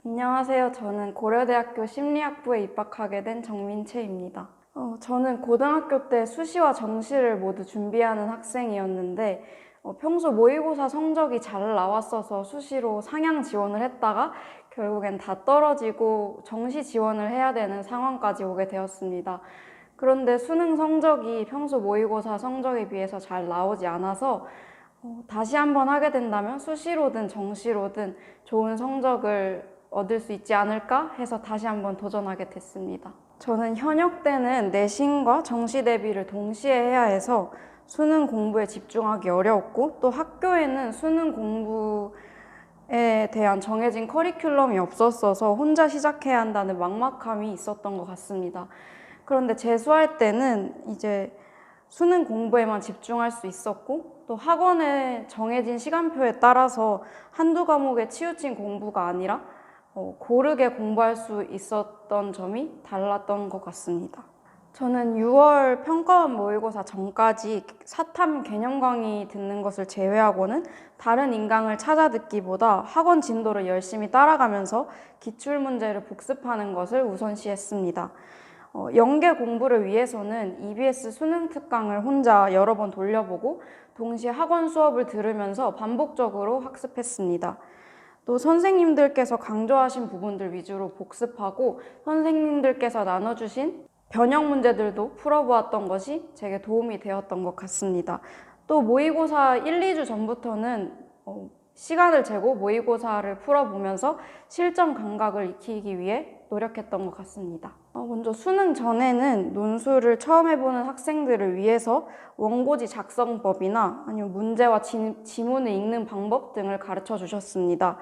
안녕하세요. 저는 고려대학교 심리학부에 입학하게 된 정민채입니다. 저는 고등학교 때 수시와 정시를 모두 준비하는 학생이었는데 평소 모의고사 성적이 잘 나왔어서 수시로 상향 지원을 했다가 결국엔 다 떨어지고 정시 지원을 해야 되는 상황까지 오게 되었습니다. 그런데 수능 성적이 평소 모의고사 성적에 비해서 잘 나오지 않아서 다시 한번 하게 된다면 수시로든 정시로든 좋은 성적을 얻을 수 있지 않을까 해서 다시 한번 도전하게 됐습니다. 저는 현역 때는 내신과 정시 대비를 동시에 해야 해서 수능 공부에 집중하기 어려웠고, 또 학교에는 수능 공부에 대한 정해진 커리큘럼이 없었어서 혼자 시작해야 한다는 막막함이 있었던 것 같습니다. 그런데 재수할 때는 이제 수능 공부에만 집중할 수 있었고, 또 학원에 정해진 시간표에 따라서 한두 과목에 치우친 공부가 아니라 고르게 공부할 수 있었던 점이 달랐던 것 같습니다. 저는 6월 평가원 모의고사 전까지 사탐 개념 강의 듣는 것을 제외하고는 다른 인강을 찾아 듣기보다 학원 진도를 열심히 따라가면서 기출문제를 복습하는 것을 우선시했습니다. 연계 공부를 위해서는 EBS 수능 특강을 혼자 여러 번 돌려보고 동시에 학원 수업을 들으면서 반복적으로 학습했습니다. 또 선생님들께서 강조하신 부분들 위주로 복습하고 선생님들께서 나눠주신 변형 문제들도 풀어보았던 것이 제게 도움이 되었던 것 같습니다. 또 모의고사 1, 2주 전부터는 시간을 재고 모의고사를 풀어보면서 실전 감각을 익히기 위해 노력했던 것 같습니다. 먼저 수능 전에는 논술을 처음 해보는 학생들을 위해서 원고지 작성법이나 아니면 문제와 지문을 읽는 방법 등을 가르쳐 주셨습니다.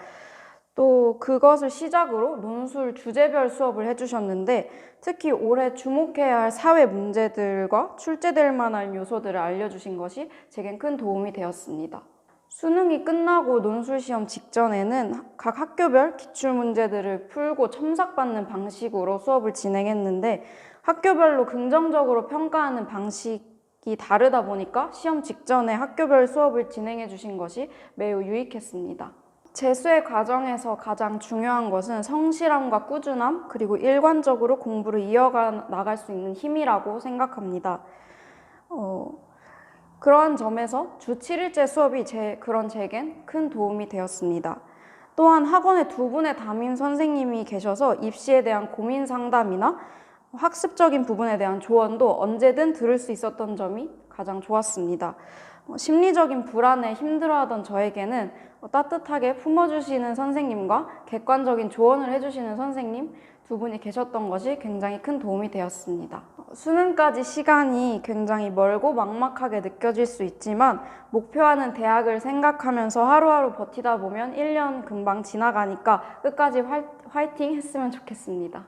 또 그것을 시작으로 논술 주제별 수업을 해주셨는데 특히 올해 주목해야 할 사회 문제들과 출제될 만한 요소들을 알려주신 것이 제겐 큰 도움이 되었습니다. 수능이 끝나고 논술 시험 직전에는 각 학교별 기출문제들을 풀고 첨삭받는 방식으로 수업을 진행했는데 학교별로 긍정적으로 평가하는 방식이 다르다 보니까 시험 직전에 학교별 수업을 진행해 주신 것이 매우 유익했습니다. 재수의 과정에서 가장 중요한 것은 성실함과 꾸준함, 그리고 일관적으로 공부를 이어가 나갈 수 있는 힘이라고 생각합니다. 그러한 점에서 주 7일제 수업이 제겐 큰 도움이 되었습니다. 또한 학원에 두 분의 담임 선생님이 계셔서 입시에 대한 고민 상담이나 학습적인 부분에 대한 조언도 언제든 들을 수 있었던 점이 가장 좋았습니다. 심리적인 불안에 힘들어하던 저에게는 따뜻하게 품어주시는 선생님과 객관적인 조언을 해주시는 선생님 두 분이 계셨던 것이 굉장히 큰 도움이 되었습니다. 수능까지 시간이 굉장히 멀고 막막하게 느껴질 수 있지만 목표하는 대학을 생각하면서 하루하루 버티다 보면 1년 금방 지나가니까 끝까지 화이팅 했으면 좋겠습니다.